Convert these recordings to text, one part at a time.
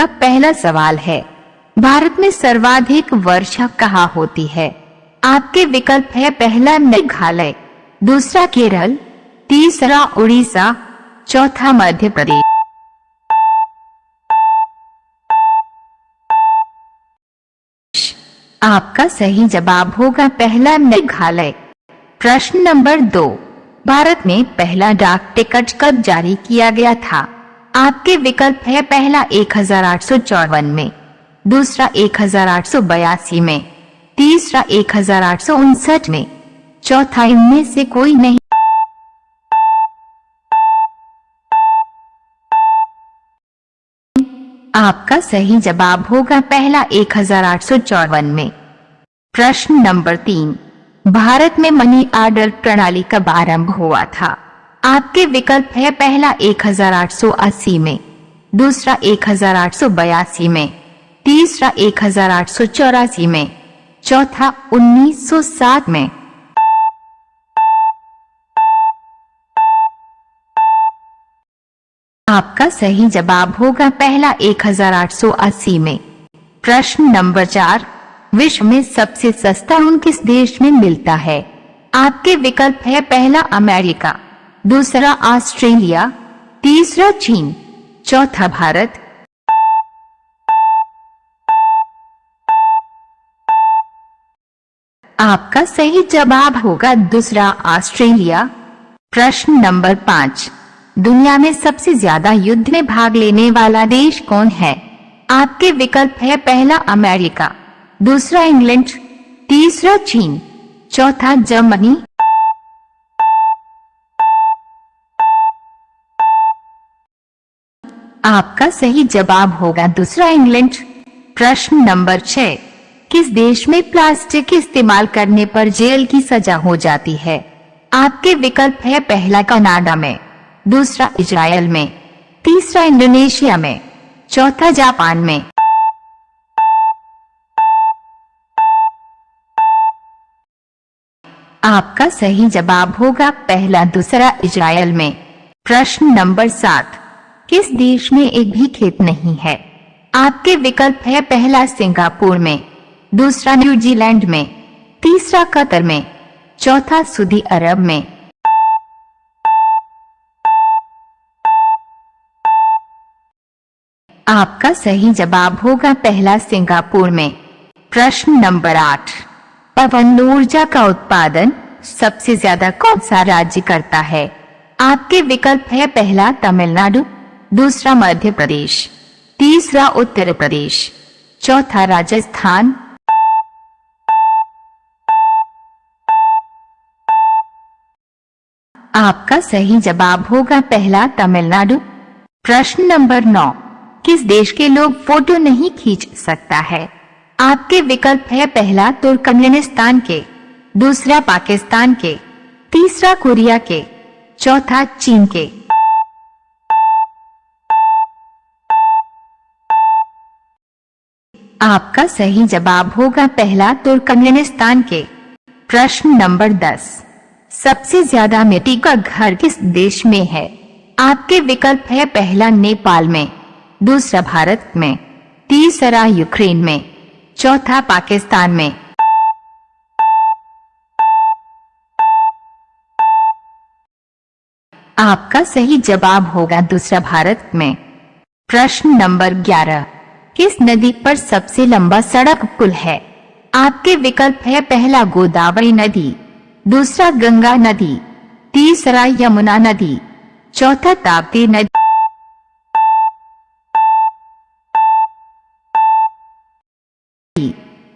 का पहला सवाल है, भारत में सर्वाधिक वर्षा कहाँ होती है? आपके विकल्प है पहला मेघालय, दूसरा केरल, तीसरा उड़ीसा, चौथा मध्य प्रदेश। आपका सही जवाब होगा पहला मेघालय। प्रश्न नंबर 2, भारत में पहला डाक टिकट कब जारी किया गया था? आपके विकल्प है पहला 1854 में, दूसरा 1882 में, तीसरा 1859 में, चौथा इनमें से कोई नहीं। आपका सही जवाब होगा पहला 1854 में। प्रश्न नंबर 3, भारत में मनी ऑर्डर प्रणाली कब आरंभ हुआ था? आपके विकल्प है पहला 1880 में, दूसरा 1882 में, तीसरा 1884 में, चौथा 1907 में। आपका सही जवाब होगा पहला 1880 में। प्रश्न नंबर 4, विश्व में सबसे सस्ता ऊन किस देश में मिलता है? आपके विकल्प है पहला अमेरिका, दूसरा ऑस्ट्रेलिया, तीसरा चीन, चौथा भारत। आपका सही जवाब होगा दूसरा ऑस्ट्रेलिया। प्रश्न नंबर 5, दुनिया में सबसे ज्यादा युद्ध में भाग लेने वाला देश कौन है? आपके विकल्प है पहला अमेरिका, दूसरा इंग्लैंड, तीसरा चीन, चौथा जर्मनी। आपका सही जवाब होगा दूसरा इंग्लैंड। प्रश्न नंबर 6, किस देश में प्लास्टिक इस्तेमाल करने पर जेल की सजा हो जाती है? आपके विकल्प है पहला कनाडा में, दूसरा इजराइल में, तीसरा इंडोनेशिया में, चौथा जापान में। आपका सही जवाब होगा पहला दूसरा इजराइल में। प्रश्न नंबर 7, किस देश में एक भी खेत नहीं है? आपके विकल्प है पहला सिंगापुर में, दूसरा न्यूजीलैंड में, तीसरा कतर में, चौथा सऊदी अरब में। आपका सही जवाब होगा पहला सिंगापुर में। प्रश्न नंबर 8, पवन ऊर्जा का उत्पादन सबसे ज्यादा कौन सा राज्य करता है? आपके विकल्प है पहला तमिलनाडु, दूसरा मध्य प्रदेश, तीसरा उत्तर प्रदेश, चौथा राजस्थान। आपका सही जवाब होगा पहला तमिलनाडु। प्रश्न नंबर 9, किस देश के लोग फोटो नहीं खींच सकता है? आपके विकल्प है पहला तुर्कमेनिस्तान के, दूसरा पाकिस्तान के, तीसरा कोरिया के, चौथा चीन के। आपका सही जवाब होगा पहला तुर्कमेनिस्तान के। प्रश्न नंबर 10, सबसे ज्यादा मिट्टी का घर किस देश में है? आपके विकल्प है पहला नेपाल में, दूसरा भारत में, तीसरा यूक्रेन में, चौथा पाकिस्तान में। आपका सही जवाब होगा दूसरा भारत में। प्रश्न नंबर 11, किस नदी पर सबसे लंबा सड़क पुल है? आपके विकल्प है पहला गोदावरी नदी, दूसरा गंगा नदी, तीसरा यमुना नदी, चौथा ताप्ती नदी।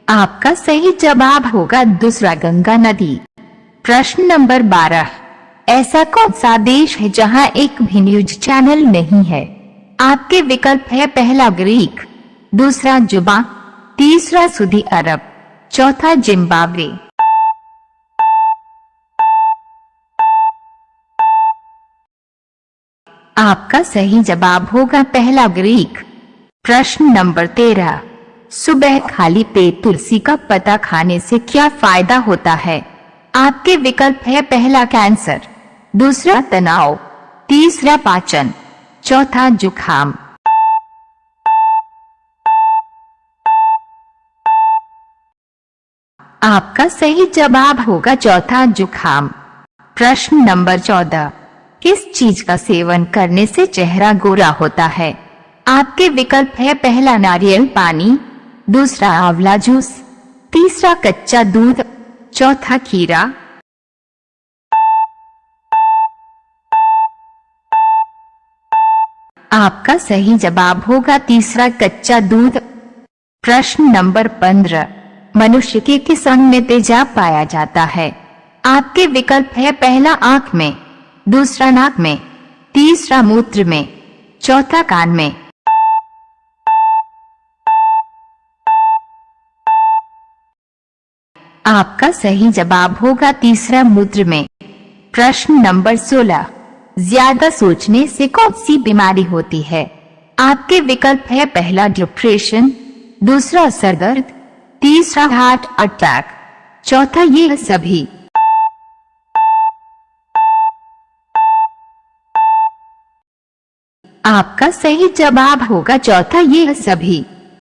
आपका सही जवाब होगा दूसरा गंगा नदी। प्रश्न नंबर 12, ऐसा कौन सा देश है जहां एक भी न्यूज चैनल नहीं है? आपके विकल्प है पहला ग्रीक, दूसरा जुबा, तीसरा सऊदी अरब, चौथा जिम्बाब्वे। आपका सही जवाब होगा पहला ग्रीक। प्रश्न नंबर 13, सुबह खाली पेट तुलसी का पत्ता खाने से क्या फायदा होता है? आपके विकल्प है पहला कैंसर, दूसरा तनाव, तीसरा पाचन, चौथा जुखाम। आपका सही जवाब होगा चौथा, जुखाम। प्रश्न नंबर 14, किस चीज का सेवन करने से चेहरा गोरा होता है? आपके विकल्प है, पहला नारियल पानी, दूसरा आंवला जूस, तीसरा कच्चा दूध, चौथा खीरा। आपका सही जवाब होगा तीसरा, कच्चा दूध। प्रश्न नंबर 15, मनुष्य के किस अंग में तेजाब पाया जाता है? आपके विकल्प है, पहला आंख में, दूसरा नाक में, तीसरा मूत्र में, चौथा कान में। आपका सही जवाब होगा तीसरा, मूत्र में। प्रश्न नंबर 16, ज्यादा सोचने से कौन सी बीमारी होती है? आपके विकल्प है, पहला डिप्रेशन, दूसरा सर दर्द, तीसरा हार्ट अटैक, चौथा ये सभी। आपका सही जवाब होगा चौथा, ये सभी।